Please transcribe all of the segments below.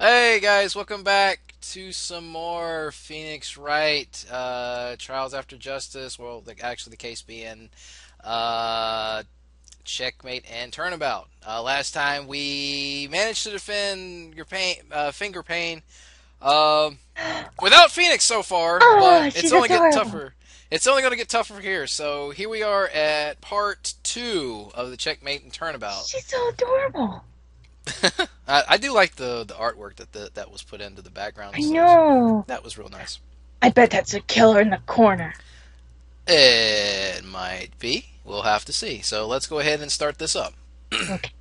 Hey guys, welcome back to some more Phoenix Wright Trials After Justice. Well, actually, the case being uh, Checkmate and Turnabout. Last time we managed to defend your finger pain without Phoenix so far, but Oh, it's she's only getting adorable. tougher. It's only going to get tougher here. So here we are at part 2 of the Checkmate and Turnabout. She's so adorable. I do like the artwork that was put into the I backgrounds. know. That was real nice. I bet that's a killer in the corner. It might be. We'll have to see. So let's go ahead and start this up. Okay.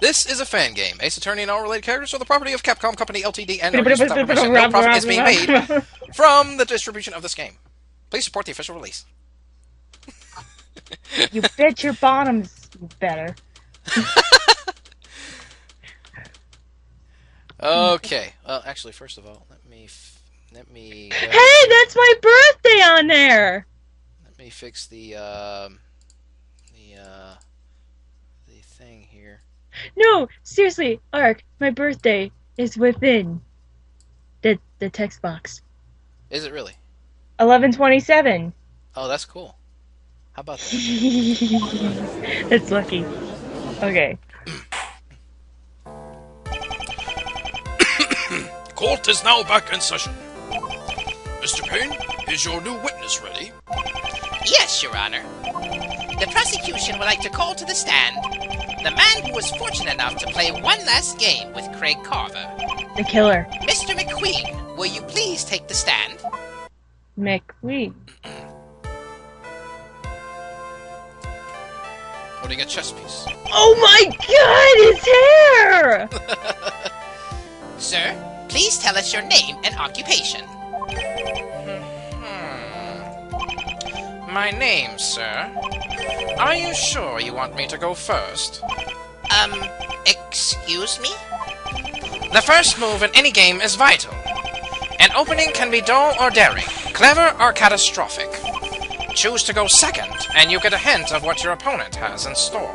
This is a fan game. Ace Attorney and all related characters are the property of Capcom Company Ltd. and are used without permission. No profit is being made from the distribution of this game. Please support the official release. You bet your bottoms you better. Okay. Well, actually, first of all, let me go ahead Hey, that's my birthday on there. let me fix the thing here. No, seriously, Ark, my birthday is within the text box. Is it really? 11/27. Oh, that's cool. How about that? That's lucky. Okay. Court is now back in session. Mr. Payne, is your new witness ready? Yes, Your Honor. The prosecution would like to call to the stand the man who was fortunate enough to play one last game with Craig Carver. The killer. Mr. McQueen, will you please take the stand? McQueen. Holding a chess piece. Oh my god, his hair! Sir, please tell us your name and occupation. My name, sir. Are you sure you want me to go first? Excuse me? The first move in any game is vital. An opening can be dull or daring, clever or catastrophic. Choose to go second, and you get a hint of what your opponent has in store.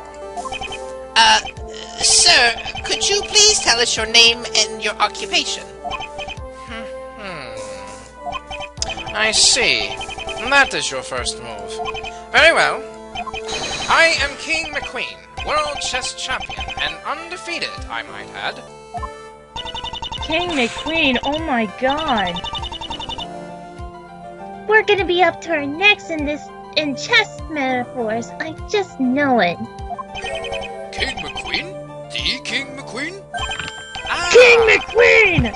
Sir, could you please tell us your name and your occupation? I see. That is your first move. Very well. I am King McQueen, World Chess Champion, and undefeated, I might add. King McQueen, oh my god. We're gonna be up to our necks in chess metaphors. I just know it. King McQueen? The King McQueen? King McQueen!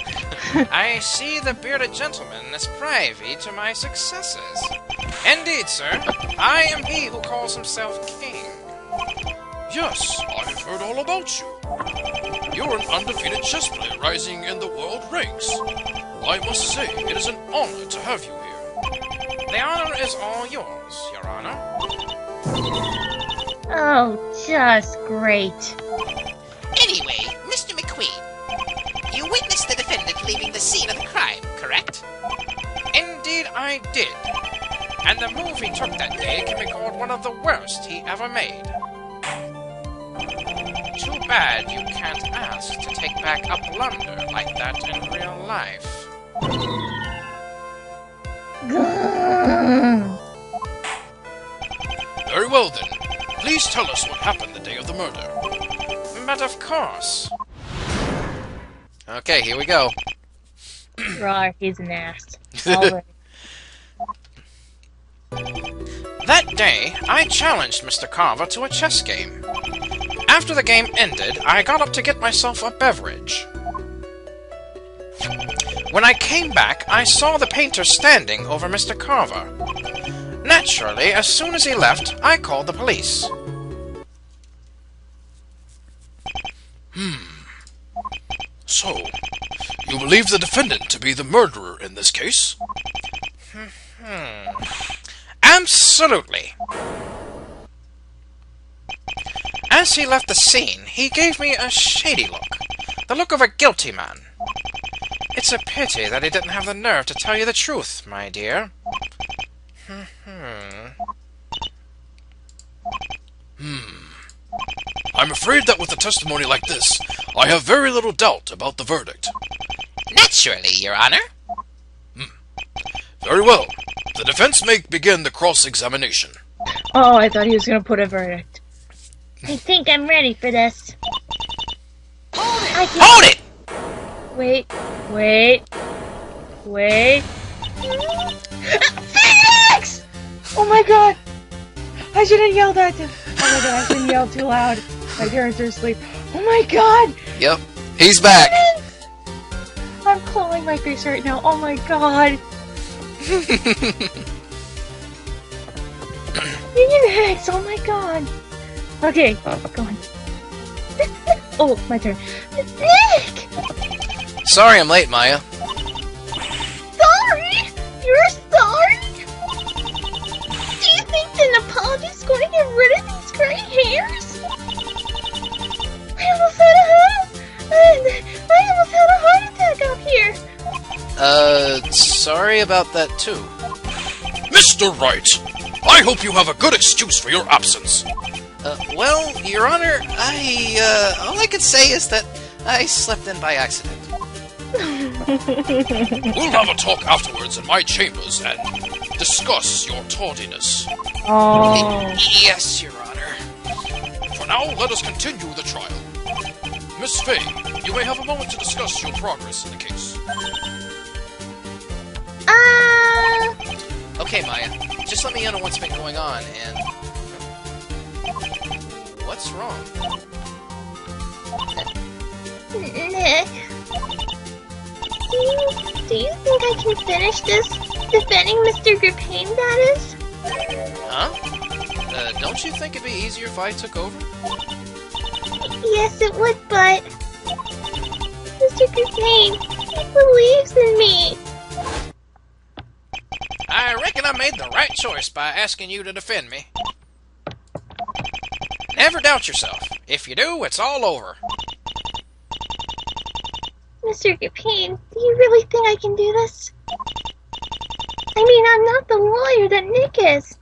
I see the bearded gentleman is privy to my successes. Indeed, sir. I am he who calls himself king. Yes, I've heard all about you. You're an undefeated chess player rising in the world ranks. I must say, it is an honor to have you here. The honor is all yours, Your Honor. Oh, just great. Anyway, Mr. McQueen, you witnessed the defendant leaving the scene of the crime, correct? Indeed, I did. And the move he took that day can be called one of the worst he ever made. Too bad you can't ask to take back a blunder like that in real life. Very well then. Please tell us what happened the day of the murder. But of course. Okay, here we go. Rawr, he's an ass. Already. That day, I challenged Mr. Carver to a chess game. After the game ended, I got up to get myself a beverage. When I came back, I saw the painter standing over Mr. Carver. Naturally, as soon as he left, I called the police. So, you believe the defendant to be the murderer in this case? Absolutely. As he left the scene, he gave me a shady look. The look of a guilty man. It's a pity that he didn't have the nerve to tell you the truth, my dear. I'm afraid that with a testimony like this, I have very little doubt about the verdict. Naturally, Your Honor. Very well. The defense may begin the cross-examination. Oh, I thought he was gonna put a verdict. I think I'm ready for this. Hold it! Wait. Phoenix! Oh my god! I shouldn't have yelled at him. Oh my god, I shouldn't yell too loud. My parents are asleep. Oh my god! Yep, he's back. I'm clawing my face right now. Oh my god. Phoenix! Oh my god. Okay, go on. Oh, my turn. Nick! Sorry I'm late, Maya. Sorry? You're sorry? Do you think an apology is going to get rid of these gray hairs? I almost had a heart attack out here. Sorry about that too. Mr. Wright, I hope you have a good excuse for your absence. Well, Your Honor, all I could say is that I slept in by accident. We'll have a talk afterwards in my chambers and discuss your tardiness. Oh. Yes, Your Honor. For now, let us continue the trial. Miss Fay, you may have a moment to discuss your progress in the case. Okay, Maya, just let me in on what's been going on, and... What's wrong? Nick, do you think I can finish this defending Mr. Gripain, that is? Huh? Don't you think it'd be easier if I took over? Yes, it would, but Mr. Gripain, he believes in me. I reckon I made the right choice by asking you to defend me. Never doubt yourself. If you do, it's all over. Mr. Gripain, do you really think I can do this? I mean, I'm not the lawyer that Nick is.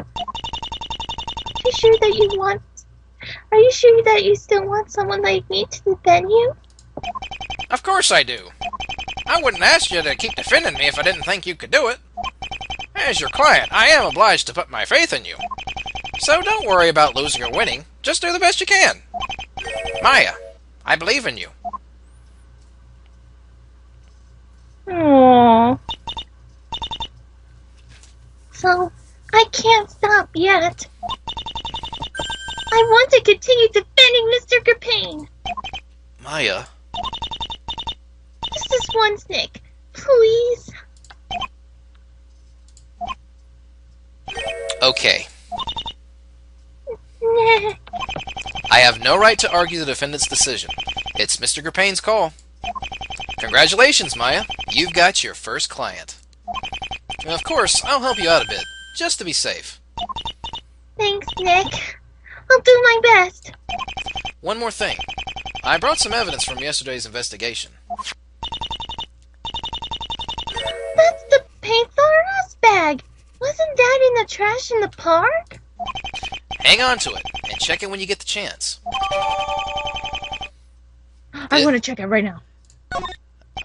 Are you sure that you still want someone like me to defend you? Of course I do. I wouldn't ask you to keep defending me if I didn't think you could do it. As your client, I am obliged to put my faith in you. So don't worry about losing or winning. Just do the best you can. Maya, I believe in you. Aww. So, I can't stop yet. I want to continue defending Mr. Gripain. Maya? Just this once, Nick. Please. Okay. Nick. I have no right to argue the defendant's decision. It's Mr. Gripain's call. Congratulations, Maya. You've got your first client. And of course, I'll help you out a bit, just to be safe. Thanks, Nick. I'll do my best. One more thing. I brought some evidence from yesterday's investigation. That's the paint thermos bag. Wasn't that in the trash in the park? Hang on to it, and check it when you get the chance. I want to check it right now.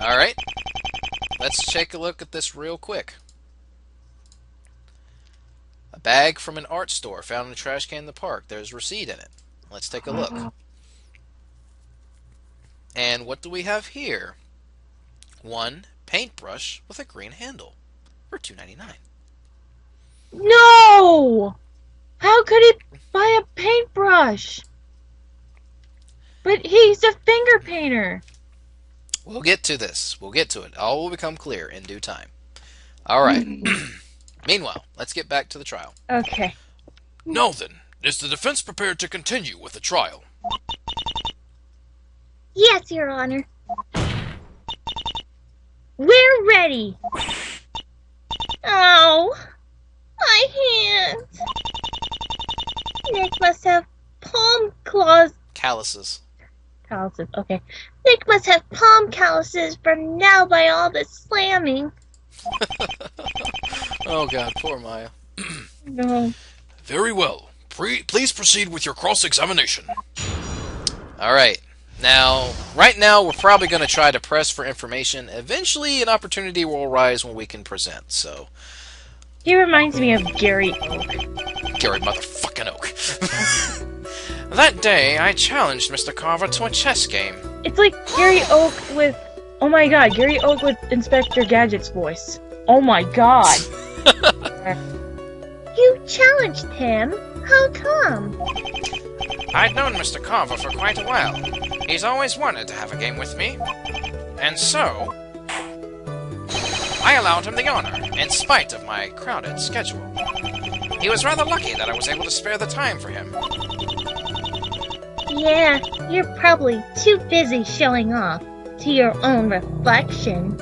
Alright. Let's take a look at this real quick. A bag from an art store found in a trash can in the park. There's a receipt in it. Let's take a look. And what do we have here? One paintbrush with a green handle for $2.99. No! How could he buy a paintbrush? But he's a finger painter. We'll get to this. We'll get to it. All will become clear in due time. Alright. Meanwhile, let's get back to the trial. Okay. Now then, is the defense prepared to continue with the trial? Yes, Your Honor. We're ready. Oh, my hands. Nick must have palm claws. Calluses. Calluses. Okay. Nick must have palm calluses from now by all the slamming. Oh god, poor Maya. No. Very well. Please proceed with your cross-examination. Alright. Now, right now, we're probably going to try to press for information. Eventually, an opportunity will arise when we can present. So, He reminds me of Gary Oak. Gary motherfucking Oak. That day, I challenged Mr. Carver to a chess game. It's like Gary Oak with... Oh my god, Gary Oak with Inspector Gadget's voice. Oh my god. You challenged him? How come? I'd known Mr. Carver for quite a while. He's always wanted to have a game with me. And so, I allowed him the honor, in spite of my crowded schedule. He was rather lucky that I was able to spare the time for him. Yeah, you're probably too busy showing off to your own reflection.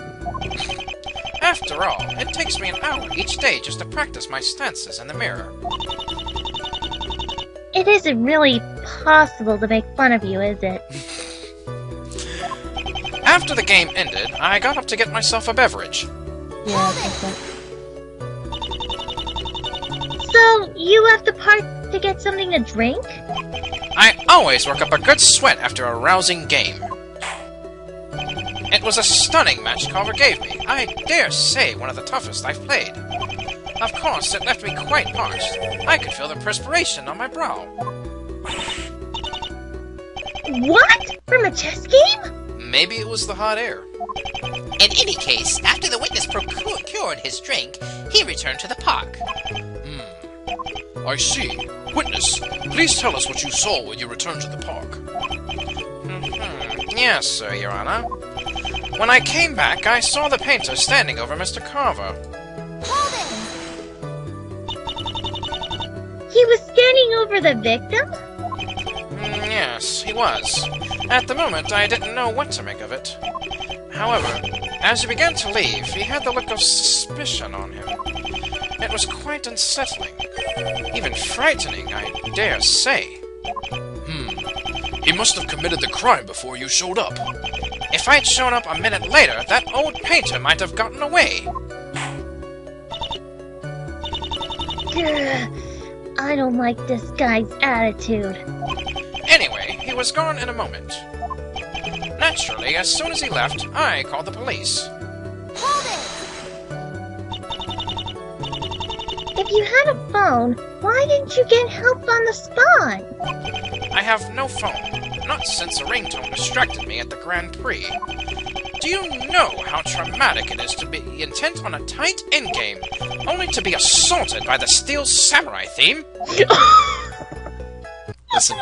After all, it takes me an hour each day just to practice my stances in the mirror. It isn't really possible to make fun of you, is it? After the game ended, I got up to get myself a beverage. Yeah, that's it. So, you left the park to get something to drink? I always work up a good sweat after a rousing game. It was a stunning match Carver gave me. I dare say one of the toughest I've played. Of course, it left me quite parched. I could feel the perspiration on my brow. What? From a chess game? Maybe it was the hot air. In any case, after the witness procured his drink, he returned to the park. I see. Witness, please tell us what you saw when you returned to the park. Yes, sir, Your Honor. When I came back, I saw the painter standing over Mr. Carver. He was standing over the victim? Yes, he was. At the moment, I didn't know what to make of it. However, as he began to leave, he had the look of suspicion on him. It was quite unsettling. Even frightening, I dare say. He must have committed the crime before you showed up. If I'd shown up a minute later, that old painter might have gotten away. Ugh, I don't like this guy's attitude. Anyway, he was gone in a moment. Naturally, as soon as he left, I called the police. If you had a phone, why didn't you get help on the spot? I have no phone, not since a ringtone distracted me at the Grand Prix. Do you know how traumatic it is to be intent on a tight endgame, only to be assaulted by the Steel Samurai theme? Listen,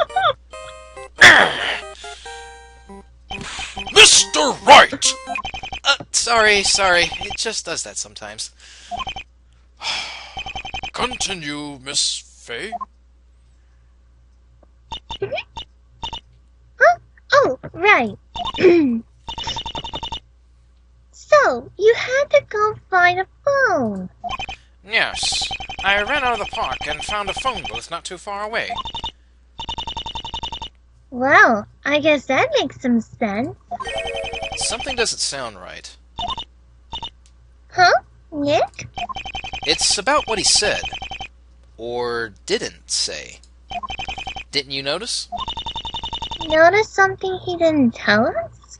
Mr. Wright! sorry. It just does that sometimes. Continue, Miss Faye. Huh? Oh, right. So, you had to go find a phone. Yes. I ran out of the park and found a phone booth not too far away. Well, I guess that makes some sense. Something doesn't sound right. Huh? Nick? It's about what he said. Or didn't say. Didn't you notice? Notice something he didn't tell us?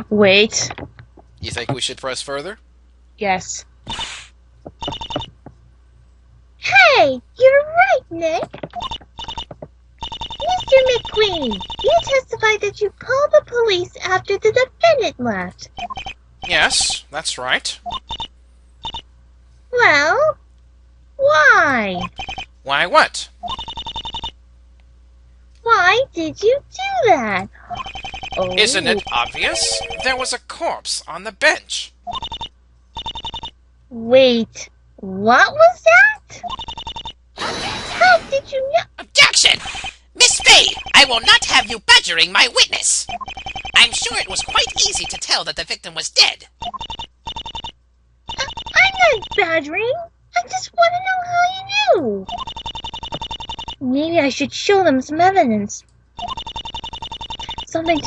Wait. You think we should press further? Yes. Hey, you're right, Nick. Mr. McQueen, you testified that you called the police after the defendant left. Yes, that's right. Well, why? Why what? Why did you do that? Oh. Isn't it obvious? There was a corpse on the bench. Wait, what was that? How did you know? Objection! Miss Faye, I will not have you badgering my witness. I'm sure it was quite easy to tell that the victim was dead. I'm not badgering. I just want to know how you knew. Maybe I should show them some evidence. Something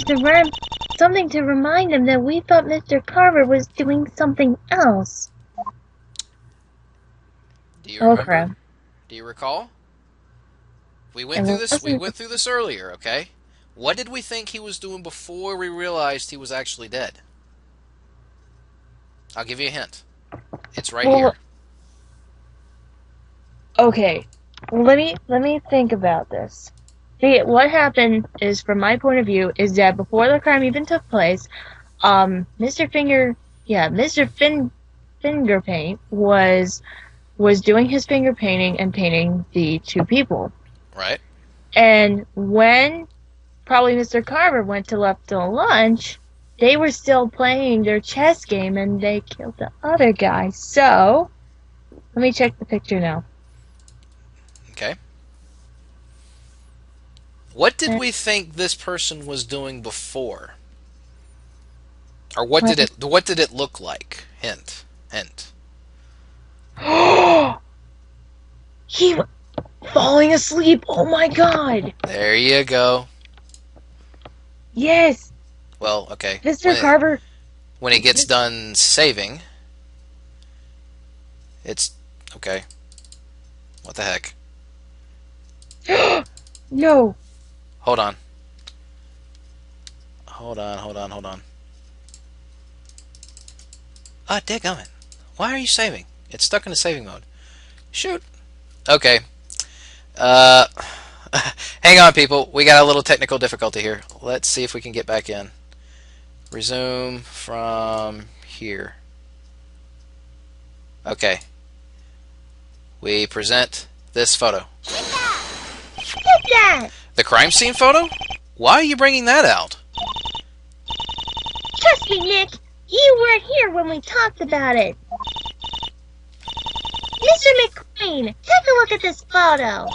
to remind them that we thought Mr. Carver was doing something else. Do you Oh, remember? crap. Do you recall? We went through this. We went through this earlier. Okay. What did we think he was doing before we realized he was actually dead? I'll give you a hint. It's right here. Okay, let me think about this. See, what happened is, from my point of view, is that before the crime even took place, Mr. Fingerpaint was doing his finger painting and painting the two people. Right. And when probably Mr. Carver went to left to lunch, they were still playing their chess game and they killed the other guy. So, let me check the picture now. Okay. What did we think this person was doing before? Or what did it look like? Hint. He was falling asleep. Oh my god. There you go. Yes. Well, okay. Mr. Carver. When it gets done saving, it's okay. What the heck? No. Hold on. Ah, dadgummit. Why are you saving? It's stuck in the saving mode. Shoot. Okay. Hang on, people. We got a little technical difficulty here. Let's see if we can get back in. Resume from here. Okay. We present this photo. Get that! The crime scene photo? Why are you bringing that out? Trust me, Nick. You weren't here when we talked about it. Mr. McQueen, take a look at this photo.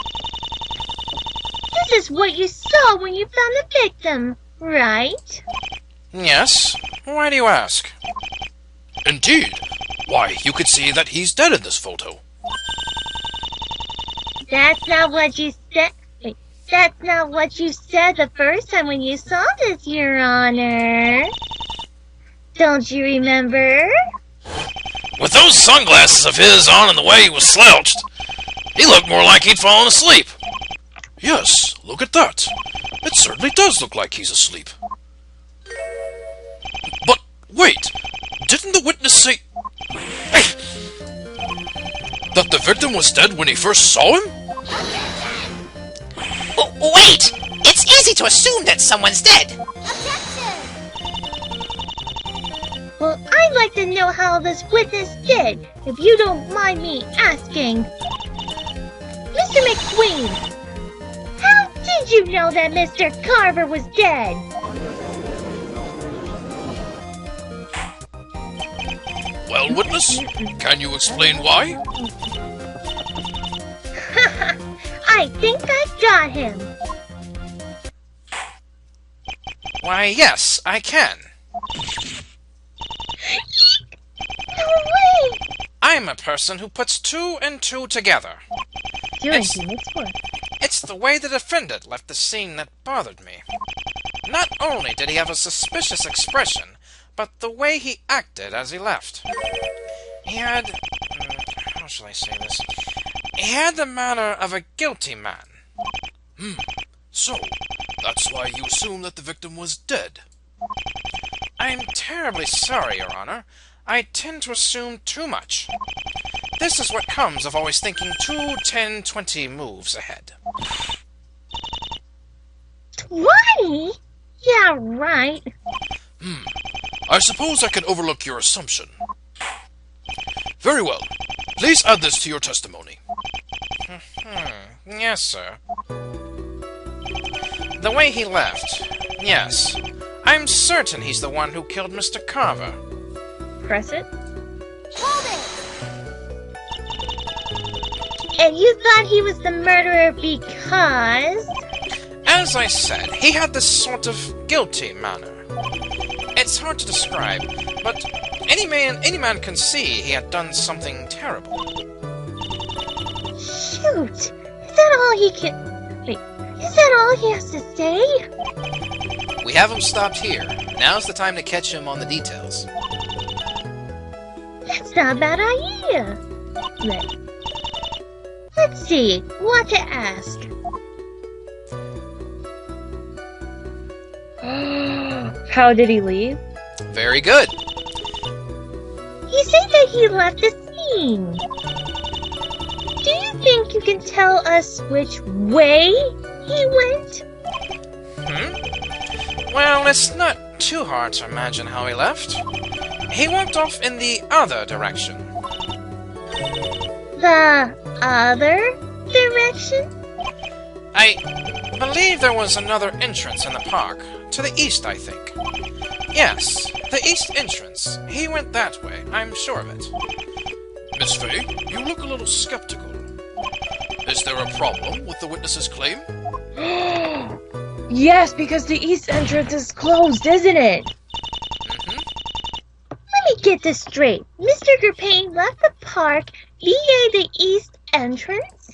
This is what you saw when you found the victim, right? Yes. Why do you ask? Indeed. Why, you could see that he's dead in this photo. That's not what you said. Wait, that's not what you said the first time when you saw this, Your Honor. Don't you remember? With those sunglasses of his on and the way he was slouched, he looked more like he'd fallen asleep. Yes, look at that. It certainly does look like he's asleep. But, wait! Didn't the witness say... that the victim was dead when he first saw him? Wait! It's easy to assume that someone's dead. Well, I'd like to know how this witness did, if you don't mind me asking. Mr. McQueen, how did you know that Mr. Carver was dead? Well, witness, can you explain why? I think I got him. Why, yes, I can. No way! I'm a person who puts two and two together. It's the way the defendant left the scene that bothered me. Not only did he have a suspicious expression, but the way he acted as he left. He had... how shall I say this? He had the manner of a guilty man. So, that's why you assume that the victim was dead. I'm terribly sorry, Your Honor. I tend to assume too much. This is what comes of always thinking 2, 10, 20 moves ahead. 20? Yeah, right. I suppose I can overlook your assumption. Very well. Please add this to your testimony. Yes, sir. The way he left. Yes. I'm certain he's the one who killed Mr. Carver. Press it. And you thought he was the murderer because... As I said, he had this sort of guilty manner. It's hard to describe, but any man can see he had done something terrible. Shoot! Is that all he can... Wait, is that all he has to say? We have him stopped here. Now's the time to catch him on the details. That's not a bad idea. Let's see, what to ask. How did he leave? Very good. He said that he left the scene. Do you think you can tell us which way he went? Well, it's not too hard to imagine how he left. He walked off in the other direction. The other direction? I believe there was another entrance in the park. To the east, I think. Yes, the east entrance. He went that way, I'm sure of it. Miss Fay, you look a little skeptical. Is there a problem with the witness's claim? Yes, because the east entrance is closed, isn't it? Let me get this straight. Mr. Gerpain left the park via the east entrance?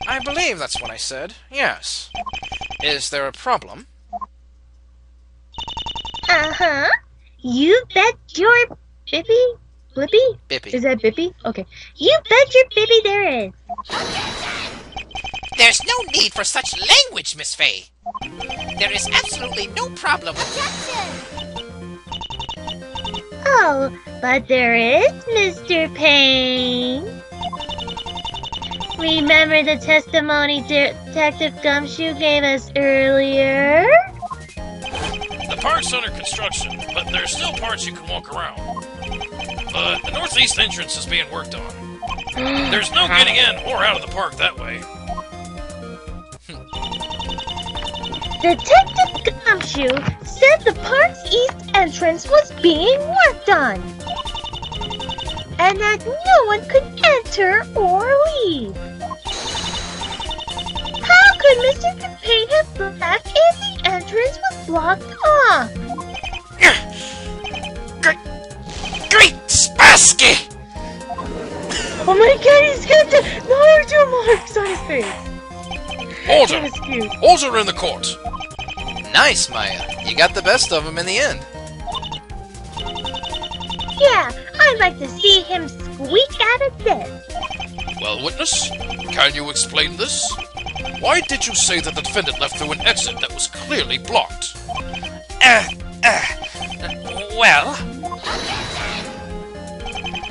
I believe that's what I said, yes. Is there a problem? Uh-huh. You bet your Bippy? Blippy? Bippy. Is that Bippy? Okay. You bet your Bippy there is. There's no need for such language, Miss Fay. There is absolutely no problem with Oh, but there is, Mr. Payne. Remember the testimony Detective Gumshoe gave us earlier? The park's under construction, but there's still parts you can walk around. But the northeast entrance is being worked on. There's no getting in or out of the park that way. Detective Gumshoe said the park's east entrance was being worked on. And that no one could enter or leave. How could Mr. Capane have left if the entrance was blocked off? Great Spassky! Oh my god, he's got the Naruto marks on his face. Order! That was cute. Order in the court! Nice, Maya. You got the best of them in the end. Yeah, I'd like to see him squeak out of death. Well, witness, can you explain this? Why did you say that the defendant left through an exit that was clearly blocked? Well...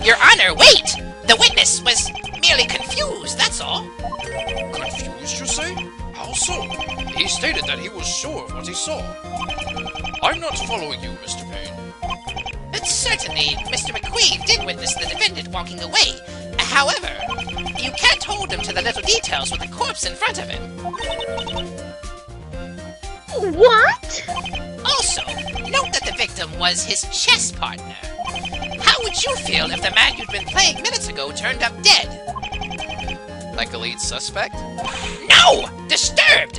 Your Honor, wait! The witness was merely confused, that's all. Confused, you say? How so? He stated that he was sure of what he saw. I'm not following you, Mr. Payne. But certainly, Mr. McQueen did witness the defendant walking away. However, you can't hold him to the little details with a corpse in front of him. What? Also, note that the victim was his chess partner. How would you feel if the man you'd been playing minutes ago turned up dead? Like a lead suspect? No! Disturbed!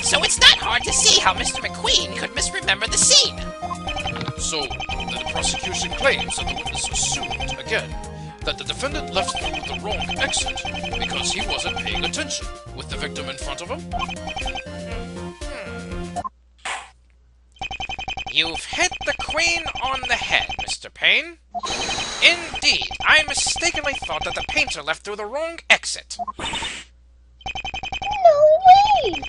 So it's not hard to see how Mr. McQueen could misremember the scene. So, the prosecution claims that the witness assumed, again, that the defendant left through the wrong exit because he wasn't paying attention with the victim in front of him? You've hit the queen on the head, Mr. Payne. Indeed, I mistakenly thought that the painter left through the wrong exit. No way!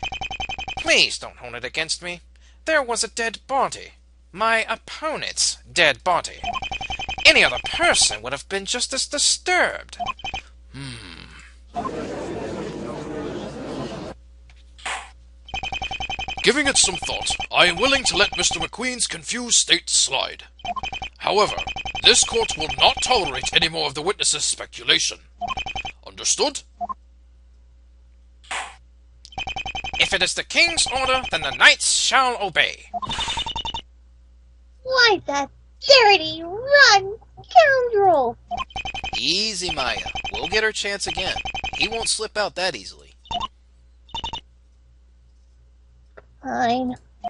Please don't hold it against me. There was a dead body. My opponent's dead body. Any other person would have been just as disturbed. Giving it some thought, I am willing to let Mr. McQueen's confused state slide. However, this court will not tolerate any more of the witness's speculation. Understood? If it is the king's order, then the knights shall obey. Why, that dirty, rotten scoundrel! Easy, Maya. We'll get her chance again. He won't slip out that easily. Fine.